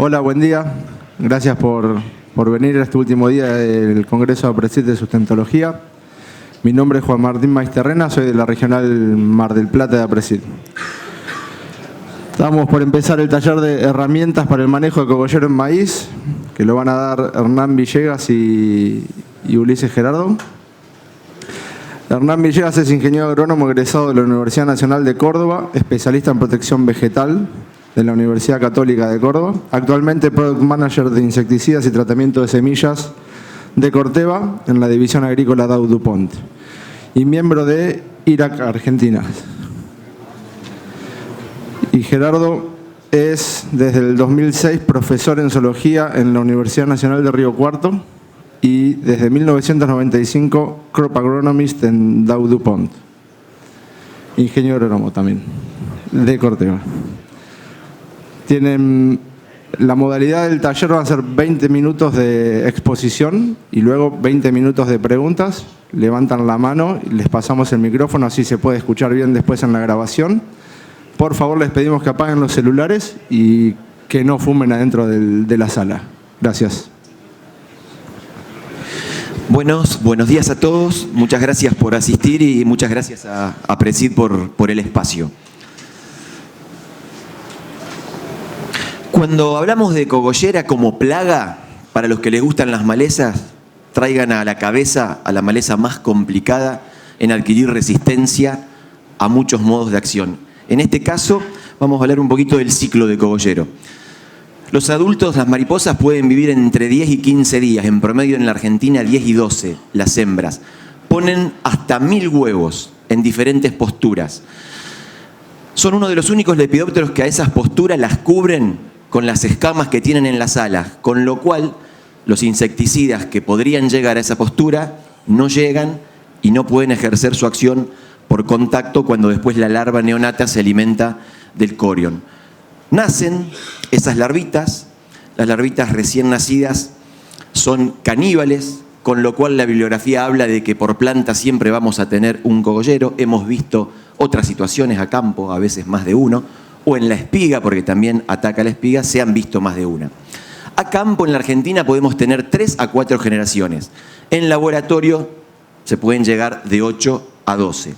Hola, buen día. Gracias por venir a este último día del Congreso de APRESID de Sustentología. Mi nombre es Juan Martín Maisterrena, soy de la Regional Mar del Plata de APRESID. Estamos por empezar el taller de herramientas para el manejo de cogollero en maíz, que lo van a dar Hernán Villegas y Ulises Gerardo. Hernán Villegas es ingeniero agrónomo egresado de la Universidad Nacional de Córdoba, especialista en protección vegetal de la Universidad Católica de Córdoba. Actualmente Product Manager de insecticidas y tratamiento de semillas de Corteva en la división agrícola Dow DuPont y miembro de IRAC Argentina. Y Gerardo es desde el 2006 profesor en zoología en la Universidad Nacional de Río Cuarto y desde 1995 Crop Agronomist en Dow DuPont. Ingeniero agrónomo también, de Corteva. La modalidad del taller va a ser 20 minutos de exposición y luego 20 minutos de preguntas. Levantan la mano y les pasamos el micrófono, así se puede escuchar bien después en la grabación. Por favor, les pedimos que apaguen los celulares y que no fumen adentro de la sala. Gracias. Buenos días a todos. Muchas gracias por asistir y muchas gracias a APRESID por el espacio. Cuando hablamos de cogollera como plaga, para los que les gustan las malezas, traigan a la cabeza a la maleza más complicada en adquirir resistencia a muchos modos de acción. En este caso, vamos a hablar un poquito del ciclo de cogollero. Los adultos, las mariposas, pueden vivir entre 10 y 15 días, en promedio en la Argentina 10 y 12, las hembras. Ponen hasta 1000 huevos en diferentes posturas. Son uno de los únicos lepidópteros que a esas posturas las cubren con las escamas que tienen en las alas, con lo cual los insecticidas que podrían llegar a esa postura no llegan y no pueden ejercer su acción por contacto cuando después la larva neonata se alimenta del corión. Nacen esas larvitas, las larvitas recién nacidas son caníbales, con lo cual la bibliografía habla de que por planta siempre vamos a tener un cogollero. Hemos visto otras situaciones a campo, a veces más de uno, o en la espiga, porque también ataca la espiga, se han visto más de una. A campo en la Argentina podemos tener 3 a 4 generaciones. En laboratorio se pueden llegar de 8 a 12.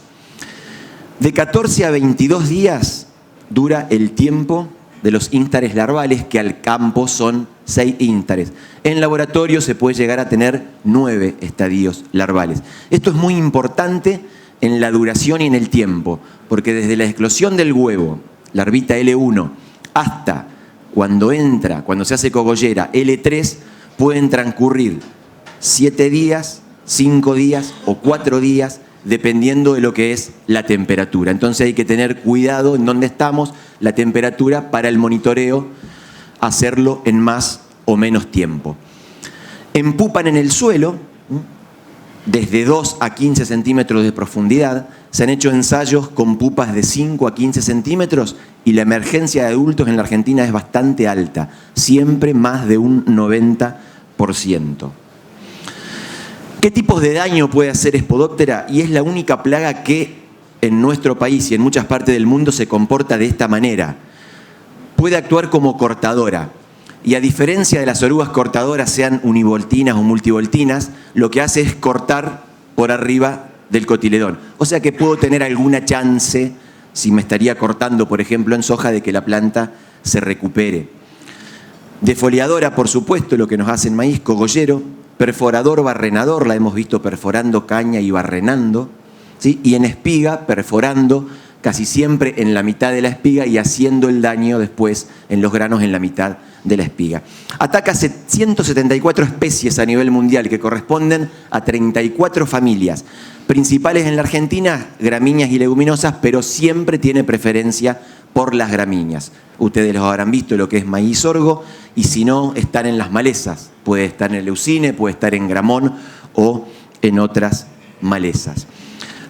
De 14 a 22 días dura el tiempo de los íntares larvales, que al campo son 6 íntares. En laboratorio se puede llegar a tener 9 estadios larvales. Esto es muy importante en la duración y en el tiempo, porque desde la eclosión del huevo, larvita L1, hasta cuando se hace cogollera L3, pueden transcurrir 7 días, 5 días o 4 días, dependiendo de lo que es la temperatura. Entonces hay que tener cuidado en dónde estamos, la temperatura, para el monitoreo, hacerlo en más o menos tiempo. Empupan en el suelo, desde 2 a 15 centímetros de profundidad. Se han hecho ensayos con pupas de 5 a 15 centímetros y la emergencia de adultos en la Argentina es bastante alta, siempre más de un 90%. ¿Qué tipos de daño puede hacer Spodoptera? Y es la única plaga que en nuestro país y en muchas partes del mundo se comporta de esta manera. Puede actuar como cortadora. Y a diferencia de las orugas cortadoras, sean univoltinas o multivoltinas, lo que hace es cortar por arriba del cotiledón. O sea que puedo tener alguna chance, si me estaría cortando, por ejemplo, en soja, de que la planta se recupere. Defoliadora, por supuesto, lo que nos hace en maíz, cogollero. Perforador, barrenador, la hemos visto perforando caña y barrenando, ¿sí? Y en espiga, perforando casi siempre en la mitad de la espiga y haciendo el daño después en los granos en la mitad de la espiga. Ataca 174 especies a nivel mundial, que corresponden a 34 familias. Principales en la Argentina, gramíneas y leguminosas, pero siempre tiene preferencia por las gramíneas. Ustedes los habrán visto, lo que es maíz, sorgo, y si no, están en las malezas. Puede estar en el leucine, puede estar en gramón o en otras malezas.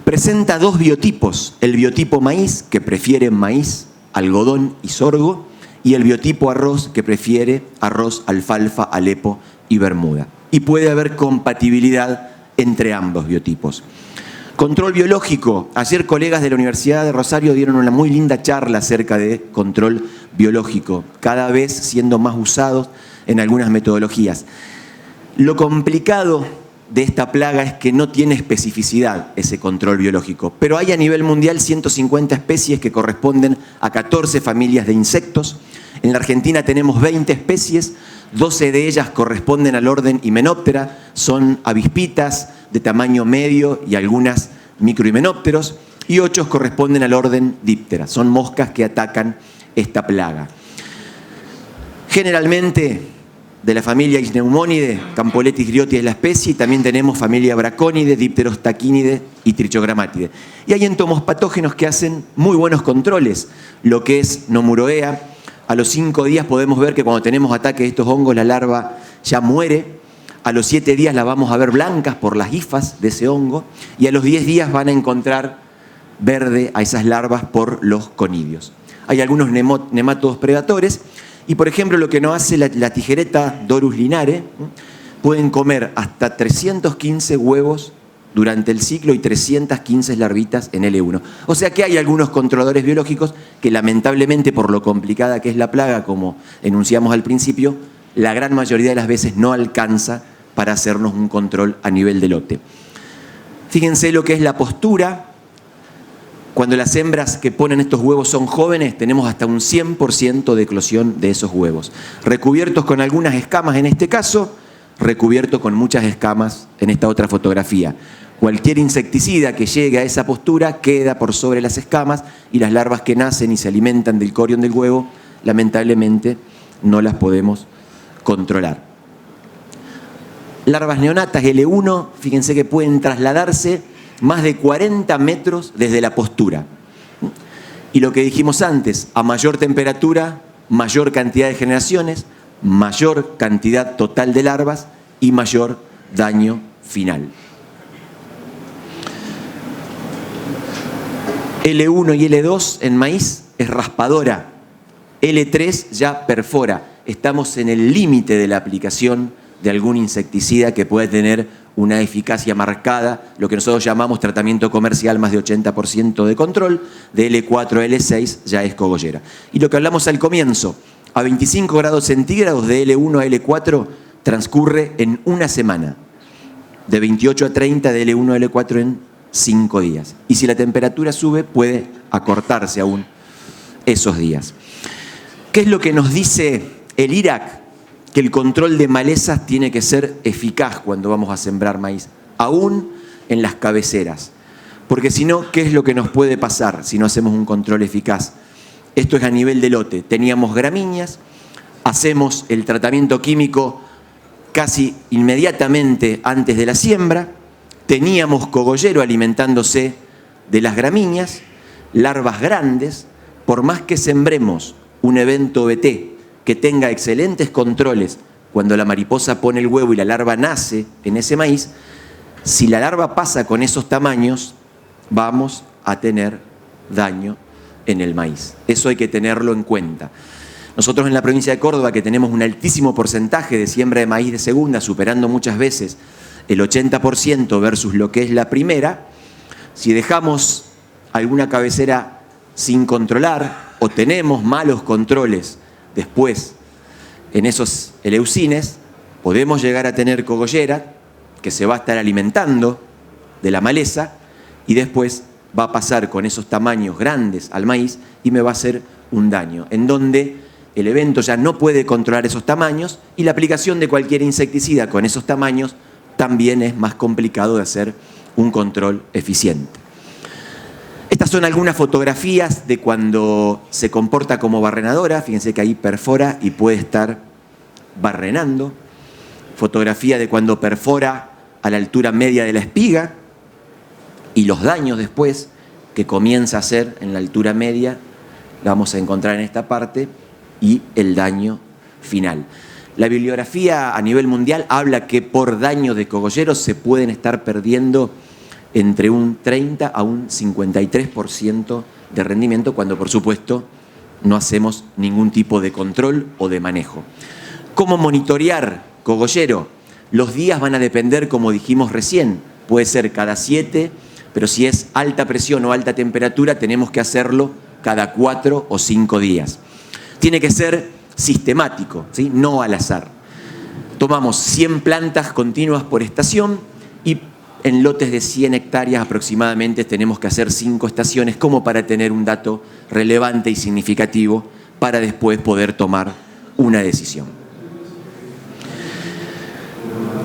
Presenta 2 biotipos: el biotipo maíz, que prefiere maíz, algodón y sorgo, y el biotipo arroz, que prefiere arroz, alfalfa, alepo y bermuda. Y puede haber compatibilidad entre ambos biotipos. Control biológico. Ayer colegas de la Universidad de Rosario dieron una muy linda charla acerca de control biológico, cada vez siendo más usados en algunas metodologías. Lo complicado de esta plaga es que no tiene especificidad ese control biológico, pero hay a nivel mundial 150 especies que corresponden a 14 familias de insectos. En la Argentina tenemos 20 especies, 12 de ellas corresponden al orden Hymenoptera, son avispitas de tamaño medio y algunas microhimenópteros, y 8 corresponden al orden Diptera, son moscas que atacan esta plaga. Generalmente de la familia Ichneumonidae, Campoletis grioti es la especie, y también tenemos familia Braconidae, Dipteros taquinidae y Trichogrammatide. Y hay entomos patógenos que hacen muy buenos controles, lo que es Nomuroea. A los 5 días podemos ver que cuando tenemos ataque de estos hongos la larva ya muere. A los 7 días la vamos a ver blancas por las hifas de ese hongo, y a los 10 días van a encontrar verde a esas larvas por los conidios. Hay algunos nemátodos predatores, y por ejemplo lo que nos hace la tijereta Dorus linare, pueden comer hasta 315 huevos durante el ciclo y 315 larvitas en L1. O sea que hay algunos controladores biológicos que lamentablemente, por lo complicada que es la plaga, como enunciamos al principio, la gran mayoría de las veces no alcanza para hacernos un control a nivel de lote. Fíjense lo que es la postura. Cuando las hembras que ponen estos huevos son jóvenes, tenemos hasta un 100% de eclosión de esos huevos. Recubiertos con algunas escamas en este caso, recubierto con muchas escamas en esta otra fotografía. Cualquier insecticida que llegue a esa postura queda por sobre las escamas, y las larvas que nacen y se alimentan del corión del huevo, lamentablemente no las podemos controlar. Larvas neonatas L1, fíjense que pueden trasladarse más de 40 metros desde la postura. Y lo que dijimos antes, a mayor temperatura, mayor cantidad de generaciones, mayor cantidad total de larvas y mayor daño final. L1 y L2 en maíz es raspadora, L3 ya perfora. Estamos en el límite de la aplicación de algún insecticida que puede tener una eficacia marcada, lo que nosotros llamamos tratamiento comercial, más de 80% de control. De L4 a L6 ya es cogollera. Y lo que hablamos al comienzo, a 25 grados centígrados de L1 a L4 transcurre en una semana. De 28 a 30 de L1 a L4 en 5 días. Y si la temperatura sube, puede acortarse aún esos días. ¿Qué es lo que nos dice el IRAC? Que el control de malezas tiene que ser eficaz cuando vamos a sembrar maíz, aún en las cabeceras. Porque si no, ¿qué es lo que nos puede pasar si no hacemos un control eficaz? Esto es a nivel de lote. Teníamos gramíneas, hacemos el tratamiento químico casi inmediatamente antes de la siembra, teníamos cogollero alimentándose de las gramíneas, larvas grandes. Por más que sembremos un evento BT que tenga excelentes controles cuando la mariposa pone el huevo y la larva nace en ese maíz, si la larva pasa con esos tamaños, vamos a tener daño en el maíz. Eso hay que tenerlo en cuenta. Nosotros en la provincia de Córdoba, que tenemos un altísimo porcentaje de siembra de maíz de segunda, superando muchas veces el 80% versus lo que es la primera, si dejamos alguna cabecera sin controlar o tenemos malos controles después en esos eleucines, podemos llegar a tener cogollera que se va a estar alimentando de la maleza y después va a pasar con esos tamaños grandes al maíz y me va a hacer un daño, en donde el evento ya no puede controlar esos tamaños y la aplicación de cualquier insecticida con esos tamaños también es más complicado de hacer un control eficiente. Estas son algunas fotografías de cuando se comporta como barrenadora. Fíjense que ahí perfora y puede estar barrenando. Fotografía de cuando perfora a la altura media de la espiga y los daños después que comienza a hacer en la altura media, la vamos a encontrar en esta parte, y el daño final. La bibliografía a nivel mundial habla que por daño de cogolleros se pueden estar perdiendo entre un 30 a un 53% de rendimiento cuando, por supuesto, no hacemos ningún tipo de control o de manejo. ¿Cómo monitorear cogollero? Los días van a depender, como dijimos recién, puede ser cada 7, pero si es alta presión o alta temperatura tenemos que hacerlo cada 4 o 5 días. Tiene que ser sistemático, ¿sí? No al azar. Tomamos 100 plantas continuas por estación y en lotes de 100 hectáreas aproximadamente tenemos que hacer 5 estaciones como para tener un dato relevante y significativo para después poder tomar una decisión.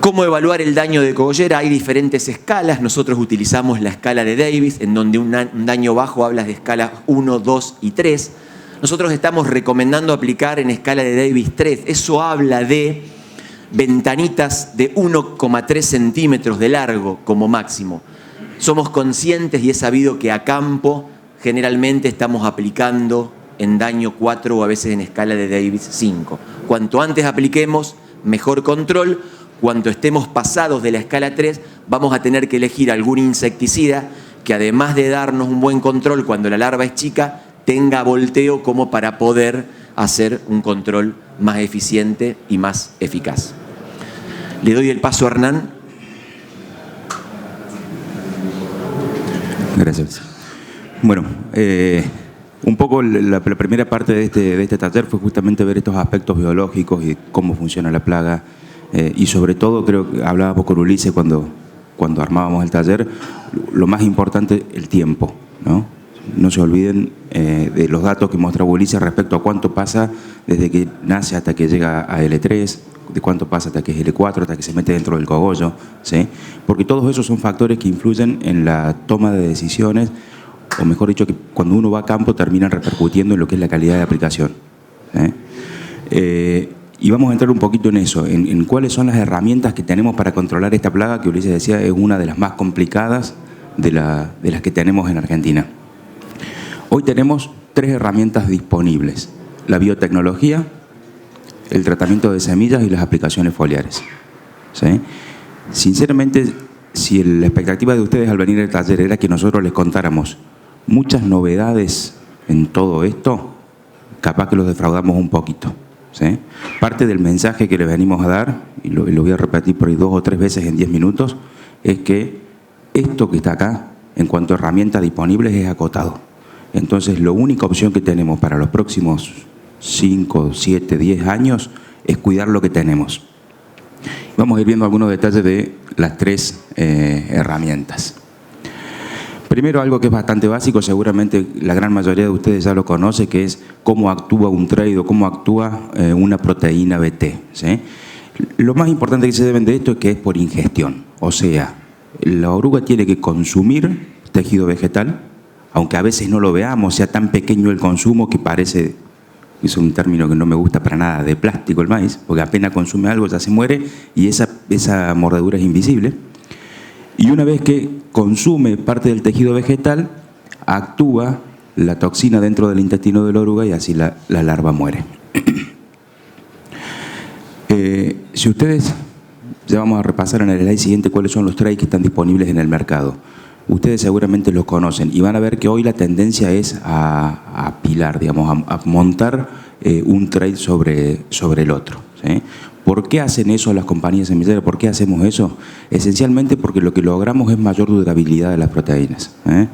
¿Cómo evaluar el daño de cogollera? Hay diferentes escalas. Nosotros utilizamos la escala de Davis, en donde un daño bajo habla de escalas 1, 2 y 3. Nosotros estamos recomendando aplicar en escala de Davis 3. Eso habla de ventanitas de 1,3 centímetros de largo como máximo. Somos conscientes y es sabido que a campo generalmente estamos aplicando en daño 4 o a veces en escala de Davis 5. Cuanto antes apliquemos, mejor control. Cuando estemos pasados de la escala 3, vamos a tener que elegir algún insecticida que además de darnos un buen control cuando la larva es chica, tenga volteo como para poder hacer un control más eficiente y más eficaz. Le doy el paso a Hernán. Gracias. Bueno, un poco la primera parte de este taller fue justamente ver estos aspectos biológicos y cómo funciona la plaga. Y sobre todo, creo que hablábamos con Ulises cuando armábamos el taller, lo más importante, el tiempo, ¿no? No se olviden de los datos que mostraba Ulises respecto a cuánto pasa desde que nace hasta que llega a L3, de cuánto pasa hasta que es L4, hasta que se mete dentro del cogollo, ¿sí? Porque todos esos son factores que influyen en la toma de decisiones, o mejor dicho, que cuando uno va a campo terminan repercutiendo en lo que es la calidad de aplicación, ¿sí? Y vamos a entrar un poquito en eso, en cuáles son las herramientas que tenemos para controlar esta plaga, que Ulises decía es una de las más complicadas de las que tenemos en Argentina. Hoy tenemos 3 herramientas disponibles: la biotecnología, el tratamiento de semillas y las aplicaciones foliares, ¿sí? Sinceramente, si la expectativa de ustedes al venir al taller era que nosotros les contáramos muchas novedades en todo esto, capaz que los defraudamos un poquito, ¿sí? Parte del mensaje que les venimos a dar, y lo voy a repetir por ahí 2 o 3 veces en 10 minutos, es que esto que está acá, en cuanto a herramientas disponibles, es acotado. Entonces, la única opción que tenemos para los próximos 5, 7, 10 años es cuidar lo que tenemos. Vamos a ir viendo algunos detalles de las 3 herramientas. Primero, algo que es bastante básico, seguramente la gran mayoría de ustedes ya lo conoce, que es cómo actúa un trade o cómo actúa una proteína BT, ¿sí? Lo más importante que se deben de esto es que es por ingestión, o sea, la oruga tiene que consumir tejido vegetal, aunque a veces no lo veamos, sea tan pequeño el consumo que parece, es un término que no me gusta para nada, de plástico el maíz, porque apenas consume algo ya se muere y esa mordedura es invisible. Y una vez que consume parte del tejido vegetal, actúa la toxina dentro del intestino de la oruga y así la larva muere. Si ustedes, ya vamos a repasar en el slide siguiente cuáles son los trades que están disponibles en el mercado. Ustedes seguramente los conocen y van a ver que hoy la tendencia es a apilar, digamos, a montar un trade sobre el otro, ¿sí? ¿Por qué hacen eso las compañías semilleras? ¿Por qué hacemos eso? Esencialmente porque lo que logramos es mayor durabilidad de las proteínas, ¿eh?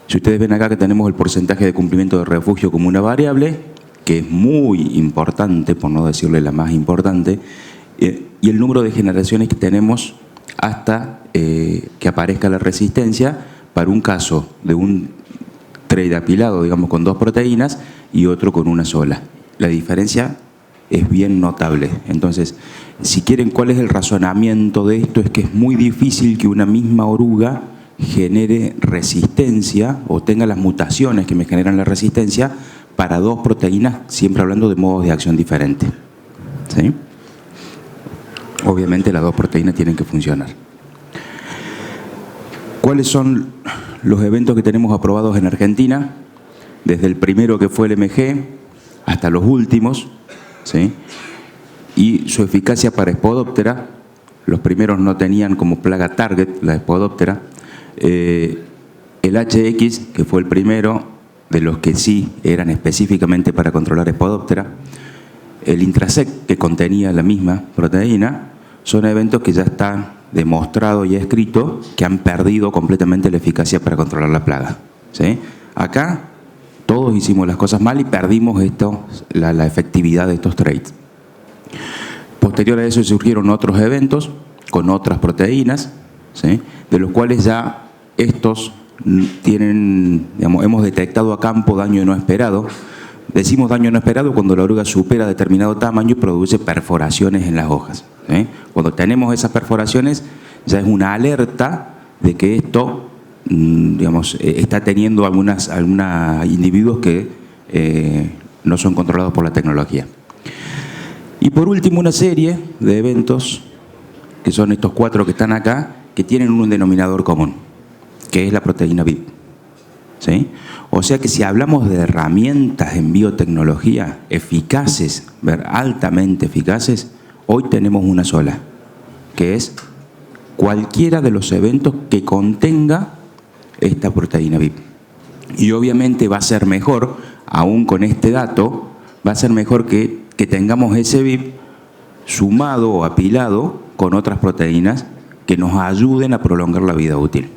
Si ustedes ven acá que tenemos el porcentaje de cumplimiento de refugio como una variable, que es muy importante, por no decirle la más importante, y el número de generaciones que tenemos hasta que aparezca la resistencia para un caso de un trade apilado, digamos, con 2 proteínas y otro con una sola. La diferencia es bien notable. Entonces, si quieren, ¿cuál es el razonamiento de esto? Es que es muy difícil que una misma oruga genere resistencia o tenga las mutaciones que me generan la resistencia para 2 proteínas, siempre hablando de modos de acción diferentes, ¿sí? Obviamente las 2 proteínas tienen que funcionar. ¿Cuáles son los eventos que tenemos aprobados en Argentina? Desde el primero, que fue el MG, hasta los últimos, ¿sí? Y su eficacia para Spodoptera. Los primeros no tenían como plaga target la Spodoptera. El HX, que fue el primero, de los que sí eran específicamente para controlar Spodoptera. El Intrasec, que contenía la misma proteína. Son eventos que ya están demostrados y escritos que han perdido completamente la eficacia para controlar la plaga, ¿sí? Acá Todos hicimos las cosas mal y perdimos la efectividad de estos trades. Posterior a eso surgieron otros eventos con otras proteínas, ¿sí?, de los cuales ya estos tienen, digamos, hemos detectado a campo daño no esperado. Decimos daño no esperado cuando la oruga supera determinado tamaño y produce perforaciones en las hojas, ¿sí? Cuando tenemos esas perforaciones ya es una alerta de que esto, digamos, está teniendo algunos individuos que no son controlados por la tecnología. Y por último, una serie de eventos, que son estos 4 que están acá, que tienen un denominador común, que es la proteína VIP, ¿sí? O sea que si hablamos de herramientas en biotecnología eficaces, altamente eficaces, hoy tenemos una sola, que es cualquiera de los eventos que contenga esta proteína VIP. Y obviamente va a ser mejor, aún con este dato, va a ser mejor que tengamos ese VIP sumado o apilado con otras proteínas que nos ayuden a prolongar la vida útil.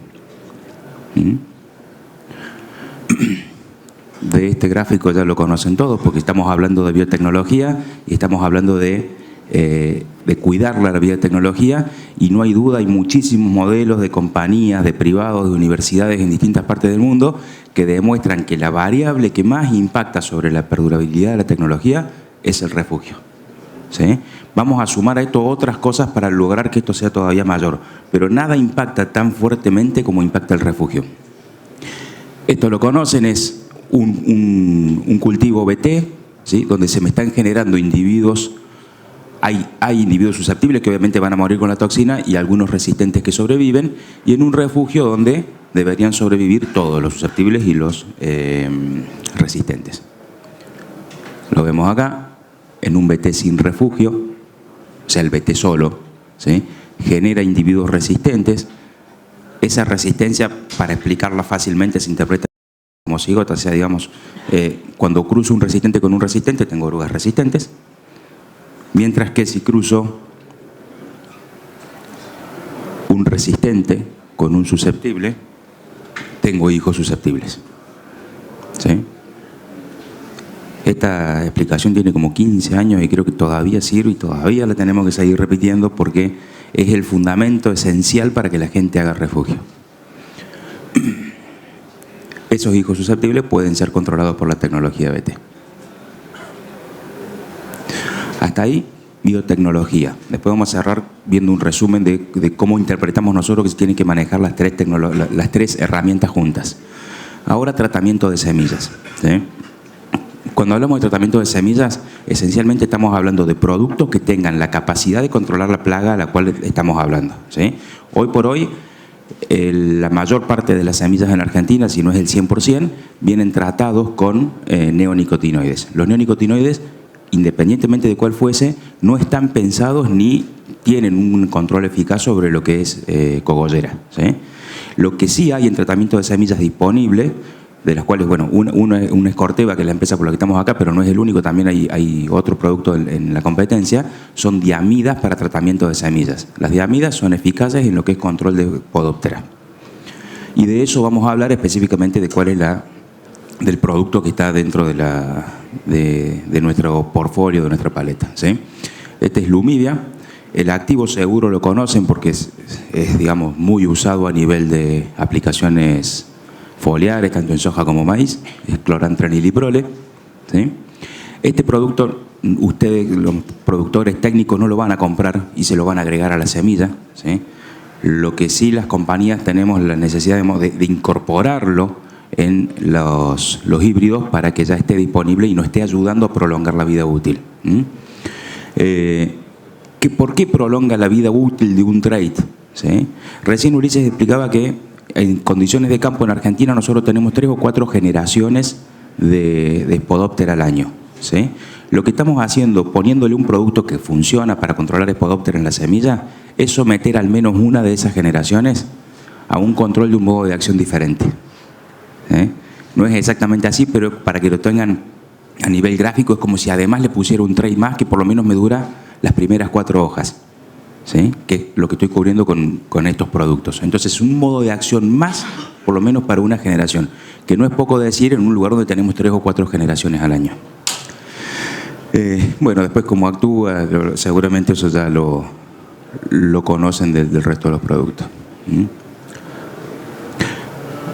De este gráfico ya lo conocen todos porque estamos hablando de biotecnología y estamos hablando de cuidar la biotecnología, y no hay duda, hay muchísimos modelos de compañías, de privados, de universidades en distintas partes del mundo que demuestran que la variable que más impacta sobre la perdurabilidad de la tecnología es el refugio, ¿sí? Vamos a sumar a esto otras cosas para lograr que esto sea todavía mayor, pero nada impacta tan fuertemente como impacta el refugio. Esto lo conocen, es un cultivo BT, ¿sí?, donde se me están generando individuos. Hay individuos susceptibles que obviamente van a morir con la toxina y algunos resistentes que sobreviven, y en un refugio donde deberían sobrevivir todos los susceptibles y los resistentes. Lo vemos acá, en un BT sin refugio, o sea, el BT solo, ¿sí?, genera individuos resistentes. Esa resistencia, para explicarla fácilmente, se interpreta como cigota, o sea, digamos, cuando cruzo un resistente con un resistente, tengo orugas resistentes, mientras que si cruzo un resistente con un susceptible, tengo hijos susceptibles, ¿sí? Esta explicación tiene como 15 años y creo que todavía sirve y todavía la tenemos que seguir repitiendo porque es el fundamento esencial para que la gente haga refugio. Esos hijos susceptibles pueden ser controlados por la tecnología BT. Hasta ahí, biotecnología. Después vamos a cerrar viendo un resumen de cómo interpretamos nosotros que se tienen que manejar las tres herramientas juntas. Ahora, tratamiento de semillas, ¿sí? Cuando hablamos de tratamiento de semillas, esencialmente estamos hablando de productos que tengan la capacidad de controlar la plaga a la cual estamos hablando, ¿sí? Hoy por hoy, la mayor parte de las semillas en Argentina, si no es el 100%, vienen tratados con neonicotinoides. Los neonicotinoides, independientemente de cuál fuese, no están pensados ni tienen un control eficaz sobre lo que es cogollera, ¿sí? Lo que sí hay en tratamiento de semillas disponible, de las cuales, bueno, una es Corteva, que es la empresa por la que estamos acá, pero no es el único, también hay otro producto en la competencia, son diamidas para tratamiento de semillas. Las diamidas son eficaces en lo que es control de Podoptera. Y de eso vamos a hablar específicamente de cuál es del producto que está dentro de nuestro portfolio, de nuestra paleta, ¿sí? Este es Lumidia. El activo seguro lo conocen porque es, digamos, muy usado a nivel de aplicaciones foliares, tanto en soja como maíz, es clorantraniliprole, ¿sí? Este producto, ustedes, los productores técnicos, no lo van a comprar y se lo van a agregar a la semilla, ¿sí? Lo que sí las compañías tenemos la necesidad de incorporarlo en los híbridos para que ya esté disponible y nos esté ayudando a prolongar la vida útil. ¿Por qué prolonga la vida útil de un trait? ¿Sí? Recién Ulises explicaba que en condiciones de campo en Argentina nosotros tenemos 3 o 4 generaciones de Spodoptera al año, ¿sí? Lo que estamos haciendo, poniéndole un producto que funciona para controlar Spodoptera en la semilla, es someter al menos una de esas generaciones a un control de un modo de acción diferente, ¿sí? No es exactamente así, pero para que lo tengan a nivel gráfico es como si además le pusiera un trait más que por lo menos me dura las primeras 4 hojas. ¿Sí? Que es lo que estoy cubriendo con estos productos. Entonces, un modo de acción más por lo menos para una generación, que no es poco decir en un lugar donde tenemos 3 o 4 generaciones al año. Bueno, después cómo actúa, seguramente eso ya lo conocen del resto de los productos.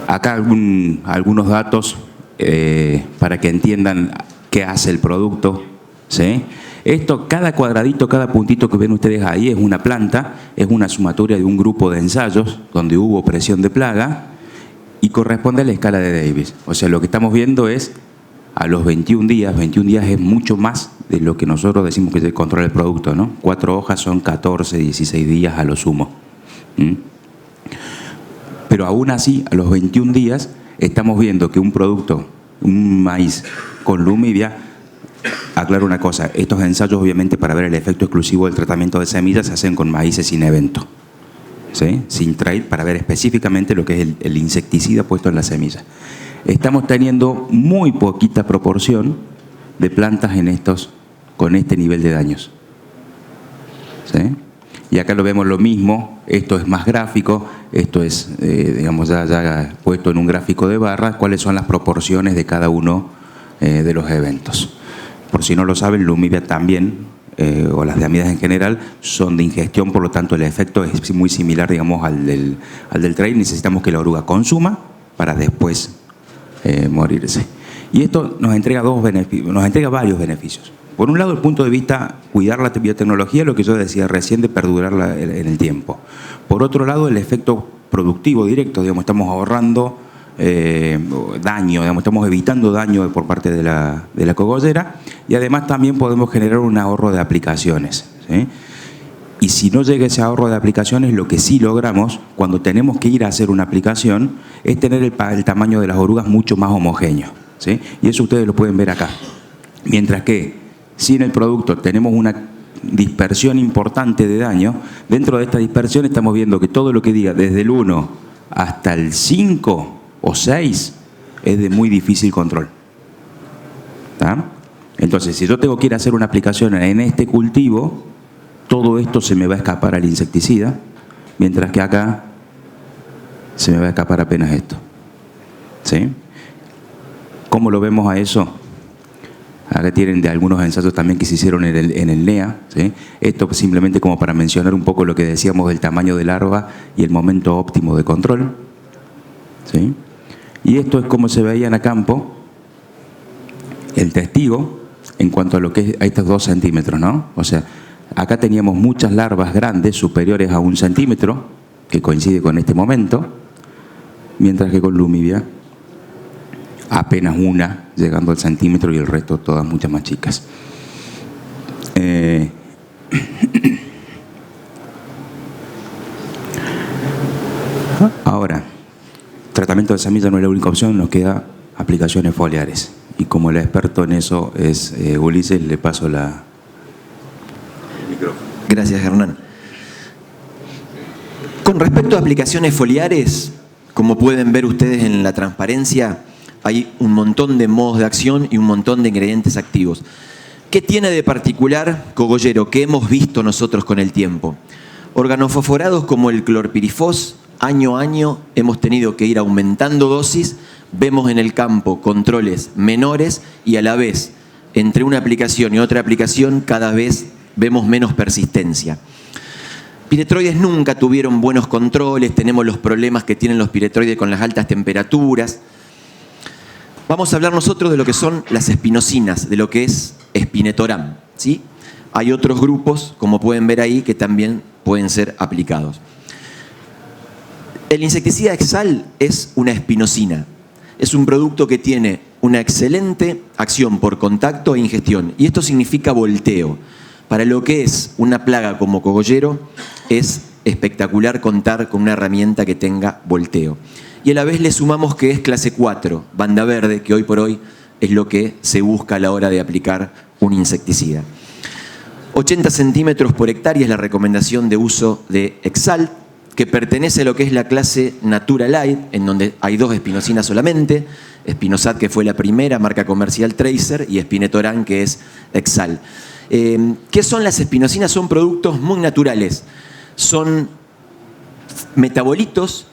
Acá algunos datos para que entiendan qué hace el producto, ¿sí? Esto, cada cuadradito, cada puntito que ven ustedes ahí es una planta, es una sumatoria de un grupo de ensayos donde hubo presión de plaga y corresponde a la escala de Davis. O sea, lo que estamos viendo es a los 21 días es mucho más de lo que nosotros decimos que se controla el producto, ¿no? 4 hojas son 14, 16 días a lo sumo. Pero aún así, a los 21 días, estamos viendo que un producto, un maíz con Lumivia, aclaro una cosa, estos ensayos obviamente para ver el efecto exclusivo del tratamiento de semillas se hacen con maíces sin evento, ¿sí? Sin trail, para ver específicamente lo que es el insecticida puesto en la semilla. Estamos teniendo muy poquita proporción de plantas con este nivel de daños, ¿sí? Y acá lo vemos lo mismo, esto es más gráfico, esto es, digamos, ya puesto en un gráfico de barras, cuáles son las proporciones de cada uno de los eventos. Por si no lo saben, Lumivia también, o las diamidas en general, son de ingestión, por lo tanto el efecto es muy similar, digamos, al del trail. Necesitamos que la oruga consuma para después morirse. Y esto nos entrega varios beneficios. Por un lado, el punto de vista, cuidar la biotecnología, lo que yo decía recién, de perdurarla en el tiempo. Por otro lado, el efecto productivo directo, digamos, estamos ahorrando daño, digamos, estamos evitando daño por parte de la cogollera, y además también podemos generar un ahorro de aplicaciones, ¿sí? Y si no llega ese ahorro de aplicaciones, lo que sí logramos cuando tenemos que ir a hacer una aplicación es tener el tamaño de las orugas mucho más homogéneo, ¿sí? Y eso ustedes lo pueden ver acá. Mientras que sin el producto tenemos una dispersión importante de daño, dentro de esta dispersión estamos viendo que todo lo que diga desde el 1 hasta el 5 o 6 es de muy difícil control. ¿Tá? Entonces, si yo tengo que ir a hacer una aplicación en este cultivo, todo esto se me va a escapar al insecticida, mientras que acá se me va a escapar apenas esto, ¿sí? ¿Cómo lo vemos a eso? Acá tienen de algunos ensayos también que se hicieron en el NEA, ¿sí? Esto simplemente como para mencionar un poco lo que decíamos del tamaño de larva y el momento óptimo de control, ¿sí? Y esto es como se veían a campo el testigo en cuanto a lo que es a estos 2 centímetros, ¿no? O sea, acá teníamos muchas larvas grandes, superiores a 1 centímetro, que coincide con este momento, mientras que con Lumivia apenas una llegando al centímetro y el resto todas muchas más chicas. Ahora, tratamiento de semilla no es la única opción, nos queda aplicaciones foliares. Y como el experto en eso es Ulises, le paso el micrófono. Gracias, Hernán. Con respecto a aplicaciones foliares, como pueden ver ustedes en la transparencia, hay un montón de modos de acción y un montón de ingredientes activos. ¿Qué tiene de particular cogollero que hemos visto nosotros con el tiempo? Organofosforados como el clorpirifos, año a año hemos tenido que ir aumentando dosis, vemos en el campo controles menores y a la vez, entre una aplicación y otra aplicación, cada vez vemos menos persistencia. Piretroides nunca tuvieron buenos controles, tenemos los problemas que tienen los piretroides con las altas temperaturas. Vamos a hablar nosotros de lo que son las espinocinas, de lo que es Spinetoram, ¿sí? Hay otros grupos, como pueden ver ahí, que también pueden ser aplicados. El insecticida Exal es una espinosina. Es un producto que tiene una excelente acción por contacto e ingestión. Y esto significa volteo. Para lo que es una plaga como cogollero, es espectacular contar con una herramienta que tenga volteo. Y a la vez le sumamos que es clase 4, banda verde, que hoy por hoy es lo que se busca a la hora de aplicar un insecticida. 80 centímetros por hectárea es la recomendación de uso de Exal, que pertenece a lo que es la clase Naturalite, en donde hay 2 espinocinas solamente, Spinosat, que fue la primera, marca comercial Tracer, y Spinetoram, que es Exal. ¿Qué son las espinocinas? Son productos muy naturales. Son metabolitos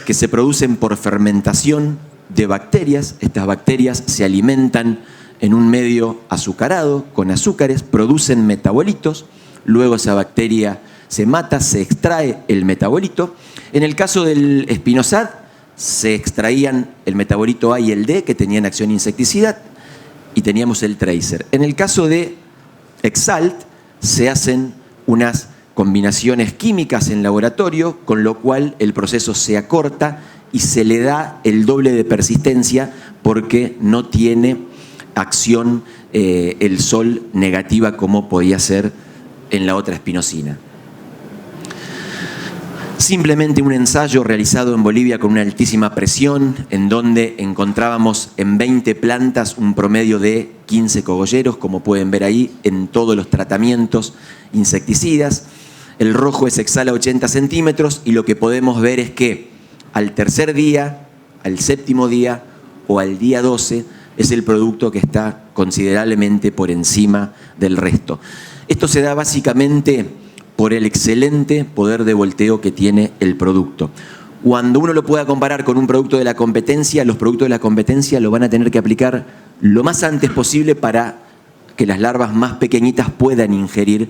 que se producen por fermentación de bacterias. Estas bacterias se alimentan en un medio azucarado, con azúcares, producen metabolitos, luego esa bacteria se mata, se extrae el metabolito. En el caso del espinosad, se extraían el metabolito A y el D, que tenían acción insecticida, y teníamos el tracer. En el caso de Exalt, se hacen unas combinaciones químicas en laboratorio, con lo cual el proceso se acorta y se le da el doble de persistencia porque no tiene acción el sol negativa como podía ser en la otra espinosina. Simplemente un ensayo realizado en Bolivia con una altísima presión, en donde encontrábamos en 20 plantas un promedio de 15 cogolleros, como pueden ver ahí, en todos los tratamientos insecticidas. El rojo es Exal a 80 centímetros y lo que podemos ver es que al tercer día, al séptimo día o al día 12 es el producto que está considerablemente por encima del resto. Esto se da básicamente por el excelente poder de volteo que tiene el producto. Cuando uno lo pueda comparar con un producto de la competencia, los productos de la competencia lo van a tener que aplicar lo más antes posible para que las larvas más pequeñitas puedan ingerir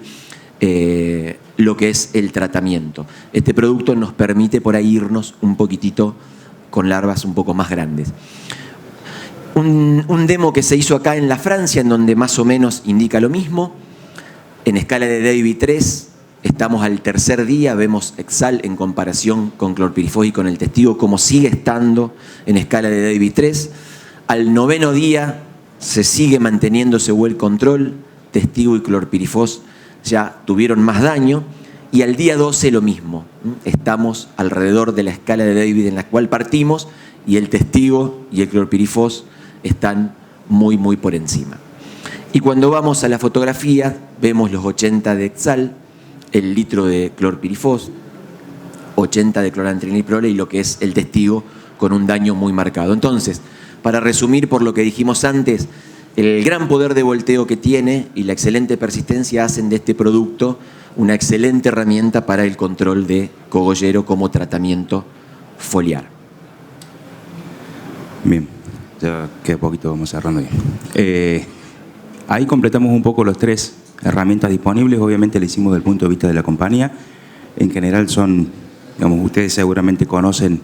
lo que es el tratamiento. Este producto nos permite por ahí irnos un poquitito con larvas un poco más grandes. Un demo que se hizo acá en la Francia, en donde más o menos indica lo mismo. En escala de Davy 3, estamos al tercer día, vemos Exal en comparación con clorpirifos y con el testigo, como sigue estando en escala de Davy 3. Al noveno día se sigue manteniendo ese well control, testigo y clorpirifos ya tuvieron más daño, y al día 12 lo mismo. Estamos alrededor de la escala de David en la cual partimos y el testigo y el clorpirifos están muy, muy por encima. Y cuando vamos a la fotografía, vemos los 80 de Exal, el litro de clorpirifos, 80 de clorantraniliprole y lo que es el testigo con un daño muy marcado. Entonces, para resumir por lo que dijimos antes, el gran poder de volteo que tiene y la excelente persistencia hacen de este producto una excelente herramienta para el control de cogollero como tratamiento foliar. Bien, ya queda poquito, vamos cerrando ahí. Ahí completamos un poco las tres herramientas disponibles. Obviamente le hicimos desde el punto de vista de la compañía. En general son, digamos, ustedes seguramente conocen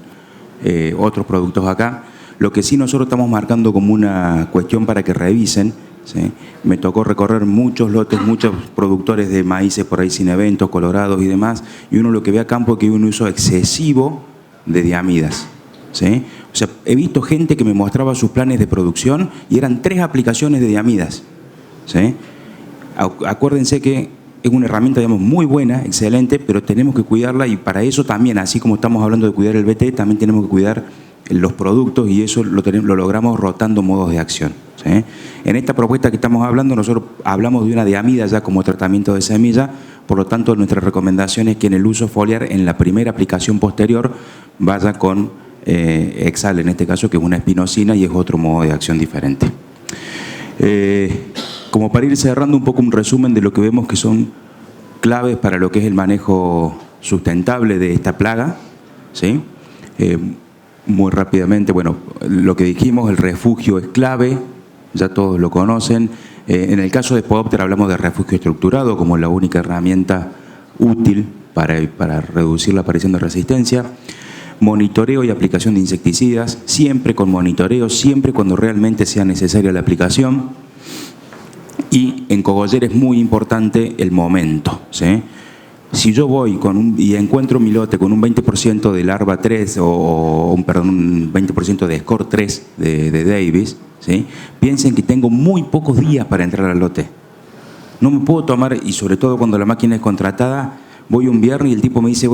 otros productos acá. Lo que sí nosotros estamos marcando como una cuestión para que revisen, ¿sí? Me tocó recorrer muchos lotes, muchos productores de maíces por ahí sin eventos, colorados y demás, y uno lo que ve a campo es que hay un uso excesivo de diamidas, ¿sí? O sea, he visto gente que me mostraba sus planes de producción y eran 3 aplicaciones de diamidas, ¿sí? Acuérdense que es una herramienta, digamos, muy buena, excelente, pero tenemos que cuidarla y para eso también, así como estamos hablando de cuidar el BT, también tenemos que cuidar los productos y eso lo logramos rotando modos de acción, ¿sí? En esta propuesta que estamos hablando, nosotros hablamos de una diamida ya como tratamiento de semilla, por lo tanto nuestra recomendación es que en el uso foliar, en la primera aplicación posterior, vaya con Exal, en este caso, que es una espinosina y es otro modo de acción diferente. Como para ir cerrando un poco un resumen de lo que vemos que son claves para lo que es el manejo sustentable de esta plaga, ¿sí? Muy rápidamente, bueno, lo que dijimos, el refugio es clave, ya todos lo conocen. En el caso de Spodoptera hablamos de refugio estructurado como la única herramienta útil para reducir la aparición de resistencia. Monitoreo y aplicación de insecticidas, siempre con monitoreo, siempre cuando realmente sea necesaria la aplicación. Y en cogollera es muy importante el momento, ¿sí? Si yo voy y encuentro mi lote con un 20% de larva 3 un 20% de score 3 de Davis, ¿sí? Piensen que tengo muy pocos días para entrar al lote. No me puedo tomar, y sobre todo cuando la máquina es contratada, voy un viernes y el tipo me dice,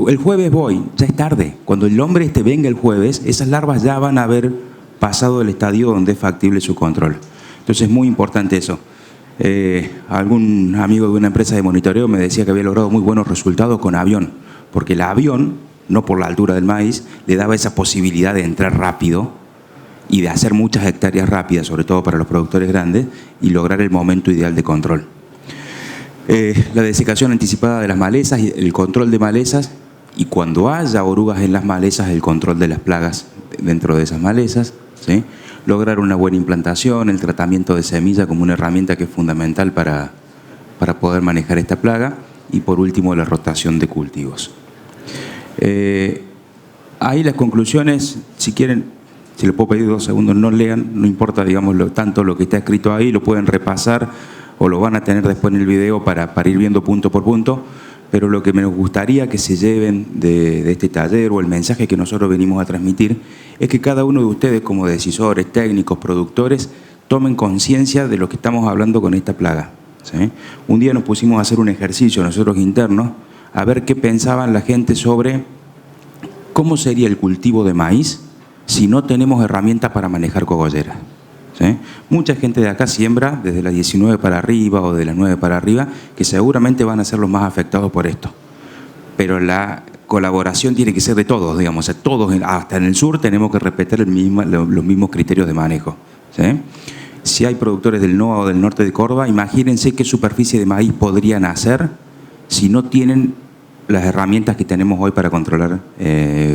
el jueves voy, ya es tarde. Cuando el hombre venga el jueves, esas larvas ya van a haber pasado el estadio donde es factible su control. Entonces es muy importante eso. Algún amigo de una empresa de monitoreo me decía que había logrado muy buenos resultados con avión, porque el avión, no por la altura del maíz, le daba esa posibilidad de entrar rápido y de hacer muchas hectáreas rápidas, sobre todo para los productores grandes, y lograr el momento ideal de control. La desecación anticipada de las malezas y el control de malezas, y cuando haya orugas en las malezas, el control de las plagas dentro de esas malezas, ¿sí? Lograr una buena implantación, el tratamiento de semilla como una herramienta que es fundamental para poder manejar esta plaga, y por último la rotación de cultivos. Ahí las conclusiones, si quieren, si les puedo pedir 2 segundos, no lean, no importa, digamos, tanto lo que está escrito ahí, lo pueden repasar o lo van a tener después en el video para ir viendo punto por punto, pero lo que me gustaría que se lleven de este taller, o el mensaje que nosotros venimos a transmitir, es que cada uno de ustedes, como decisores, técnicos, productores, tomen conciencia de lo que estamos hablando con esta plaga, ¿sí? Un día nos pusimos a hacer un ejercicio nosotros internos, a ver qué pensaban la gente sobre cómo sería el cultivo de maíz si no tenemos herramientas para manejar cogolleras, ¿sí? Mucha gente de acá siembra desde las 19 para arriba o de las 9 para arriba, que seguramente van a ser los más afectados por esto. Pero la colaboración tiene que ser de todos, digamos, o sea, todos, hasta en el sur tenemos que respetar los mismos criterios de manejo, ¿sí? Si hay productores del NOA o del norte de Córdoba, imagínense qué superficie de maíz podrían hacer si no tienen las herramientas que tenemos hoy para controlar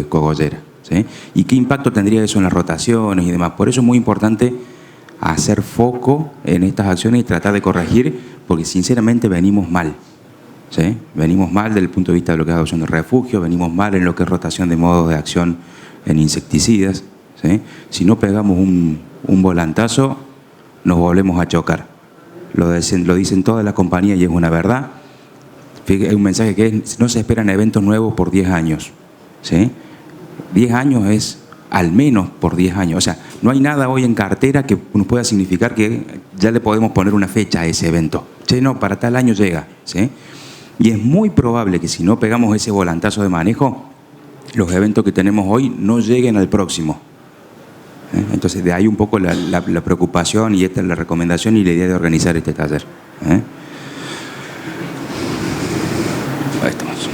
cogollera, ¿sí? Y qué impacto tendría eso en las rotaciones y demás. Por eso es muy importante hacer foco en estas acciones y tratar de corregir, porque sinceramente venimos mal, ¿sí? Venimos mal desde el punto de vista de lo que es adopción de refugio, venimos mal en lo que es rotación de modos de acción en insecticidas, ¿sí? Si no pegamos un volantazo, nos volvemos a chocar. Lo dicen todas las compañías y es una verdad. Hay un mensaje que es: no se esperan eventos nuevos por 10 años, ¿sí? 10 años es al menos por 10 años. O sea, no hay nada hoy en cartera que nos pueda significar que ya le podemos poner una fecha a ese evento. Che, no, para tal año llega, ¿sí? Y es muy probable que si no pegamos ese volantazo de manejo, los eventos que tenemos hoy no lleguen al próximo. Entonces, de ahí un poco la preocupación, y esta es la recomendación y la idea de organizar este taller. Ahí estamos.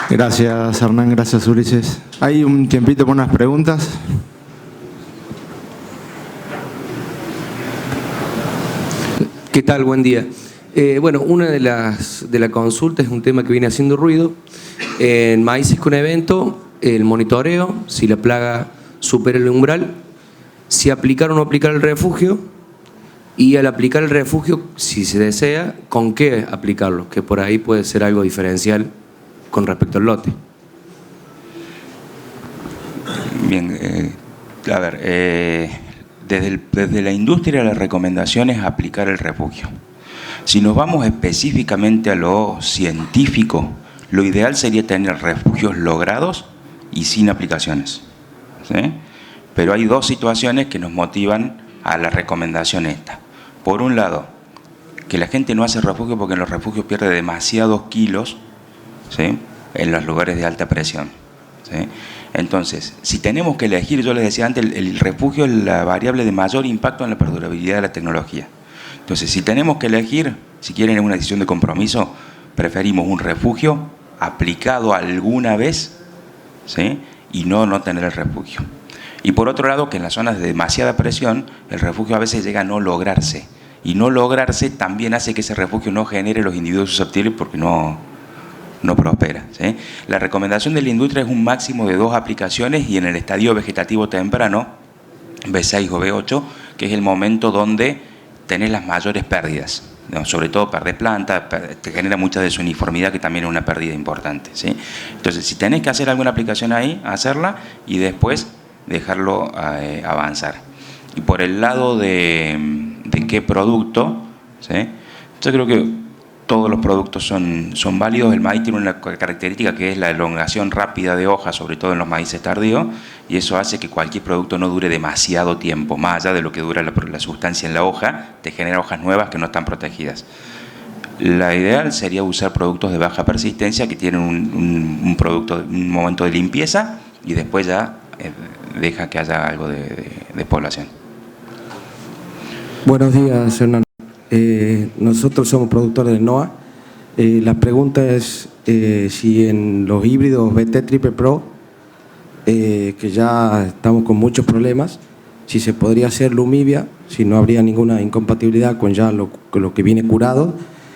Gracias, Hernán. Gracias, Ulises. Hay un tiempito para unas preguntas. ¿Qué tal? Buen día. Bueno, una de las consultas es un tema que viene haciendo ruido. En maíces con evento, el monitoreo, si la plaga supera el umbral, si aplicar o no aplicar el refugio, y al aplicar el refugio, si se desea, ¿con qué aplicarlo? Que por ahí puede ser algo diferencial con respecto al lote. Bien, a ver, desde la industria la recomendación es aplicar el refugio. Si nos vamos específicamente a lo científico, lo ideal sería tener refugios logrados y sin aplicaciones, ¿sí? Pero hay 2 situaciones que nos motivan a la recomendación esta. Por un lado, que la gente no hace refugio porque en los refugios pierde demasiados kilos, ¿sí?, en los lugares de alta presión, ¿sí? Entonces, si tenemos que elegir, yo les decía antes, el refugio es la variable de mayor impacto en la perdurabilidad de la tecnología. Entonces, si tenemos que elegir, si quieren una decisión de compromiso, preferimos un refugio aplicado alguna vez, ¿sí?, y no tener el refugio. Y por otro lado, que en las zonas de demasiada presión, el refugio a veces llega a no lograrse. Y no lograrse también hace que ese refugio no genere los individuos susceptibles porque no prospera, ¿sí? La recomendación de la industria es un máximo de 2 aplicaciones, y en el estadio vegetativo temprano, B6 o B8, que es el momento donde tenés las mayores pérdidas, ¿no? Sobre todo perdés planta, te genera mucha desuniformidad, que también es una pérdida importante, ¿sí? Entonces, si tenés que hacer alguna aplicación ahí, hacerla y después dejarlo avanzar. Y por el lado de qué producto, ¿sí?, yo creo que todos los productos son válidos. El maíz tiene una característica que es la elongación rápida de hojas, sobre todo en los maíces tardíos, y eso hace que cualquier producto no dure demasiado tiempo, más allá de lo que dura la sustancia en la hoja, te genera hojas nuevas que no están protegidas. La ideal sería usar productos de baja persistencia que tienen un momento de limpieza y después ya deja que haya algo de población. Buenos días, Hernán. Nosotros somos productores de NOA. La pregunta es si en los híbridos BT Triple Pro, que ya estamos con muchos problemas, si se podría hacer lumivia, si no habría ninguna incompatibilidad con ya lo que viene curado,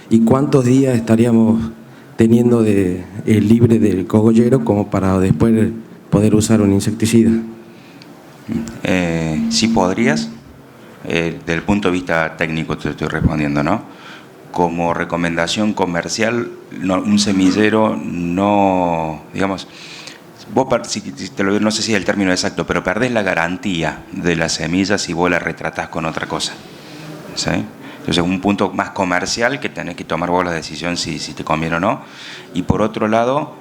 y cuántos días estaríamos teniendo libre del cogollero como para después poder usar un insecticida. Sí podrías, desde el punto de vista técnico te estoy respondiendo, ¿no? Como recomendación comercial, un semillero no, digamos, vos, no sé si es el término exacto, pero perdés la garantía de la semilla si vos la retratás con otra cosa, ¿sí? Entonces, un punto más comercial que tenés que tomar vos la decisión si te conviene o no. Y por otro lado,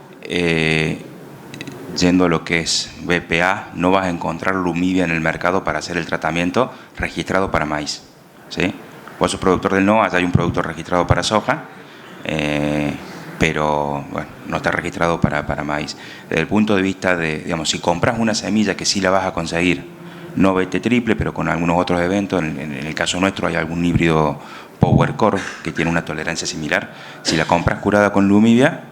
yendo a lo que es BPA, no vas a encontrar lumivia en el mercado para hacer el tratamiento registrado para maíz, ¿sí? Vos sos productor del NOA, allá hay un producto registrado para soja, pero bueno, no está registrado para maíz. Desde el punto de vista de, digamos, si compras una semilla que sí la vas a conseguir, no BT triple, pero con algunos otros eventos, en el caso nuestro hay algún híbrido Power Core que tiene una tolerancia similar. Si la compras curada con lumivia,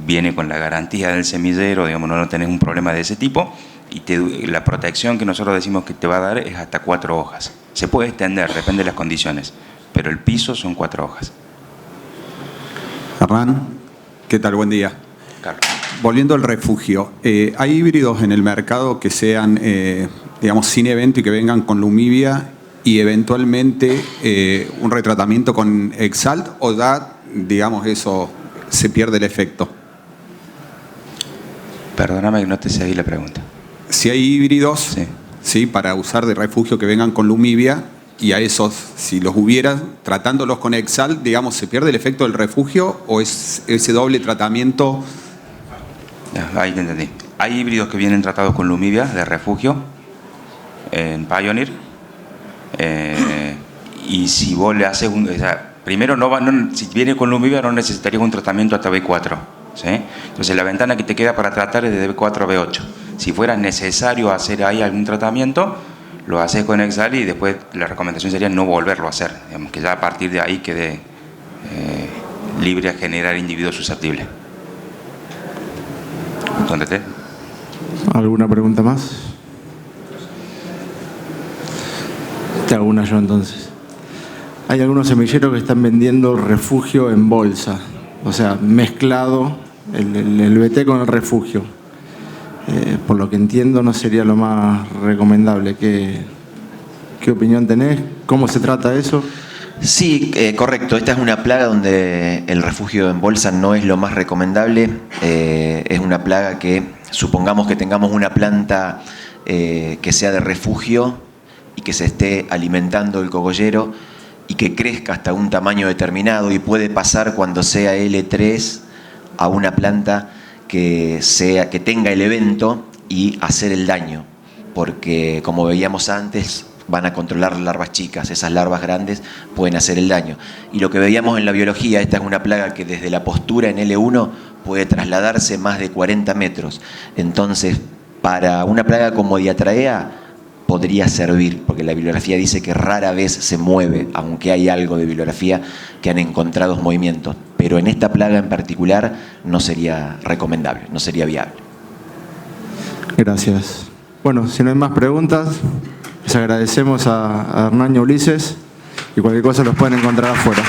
viene con la garantía del semillero, digamos, no tenés un problema de ese tipo, y la protección que nosotros decimos que te va a dar es hasta 4 hojas. Se puede extender, depende de las condiciones, pero el piso son 4 hojas. Hernán, ¿qué tal? Buen día. Carlos. Volviendo al refugio, ¿hay híbridos en el mercado que sean, digamos, sin evento y que vengan con lumivia y eventualmente un retratamiento con Exalt, o ya, digamos, eso se pierde el efecto? Perdóname que no te seguí la pregunta. Si hay híbridos, Sí. ¿sí?, para usar de refugio que vengan con lumivia, y a esos, si los hubiera, tratándolos con Exalt, digamos, ¿se pierde el efecto del refugio o es ese doble tratamiento? Ahí te entendí. Hay híbridos que vienen tratados con lumivia de refugio en Pioneer, y si vos le haces primero, si viene con lumivia no necesitarías un tratamiento hasta B4, ¿sí? Entonces la ventana que te queda para tratar es de B4 a B8. Si fuera necesario hacer ahí algún tratamiento, lo haces con Exalt, y después la recomendación sería no volverlo a hacer, digamos, que ya a partir de ahí quede libre a generar individuos susceptibles. ¿Contesté? ¿Alguna pregunta más? Te hago una yo entonces. Hay algunos semilleros que están vendiendo refugio en bolsa, o sea, mezclado el BT con el refugio. Por lo que entiendo no sería lo más recomendable. ¿Qué opinión tenés? ¿Cómo se trata eso? Sí, correcto. Esta es una plaga donde el refugio en bolsa no es lo más recomendable. Es una plaga que, supongamos que tengamos una planta que sea de refugio y que se esté alimentando el cogollero y que crezca hasta un tamaño determinado, y puede pasar cuando sea L3 a una planta que tenga el evento y hacer el daño, porque como veíamos antes, van a controlar larvas chicas, esas larvas grandes pueden hacer el daño. Y lo que veíamos en la biología, esta es una plaga que desde la postura en L1 puede trasladarse más de 40 metros. Entonces, para una plaga como Diatraea podría servir, porque la bibliografía dice que rara vez se mueve, aunque hay algo de bibliografía que han encontrado movimientos. Pero en esta plaga en particular no sería recomendable, no sería viable. Gracias. Bueno, si no hay más preguntas, les agradecemos a Hernán y a Ulises, y cualquier cosa los pueden encontrar afuera.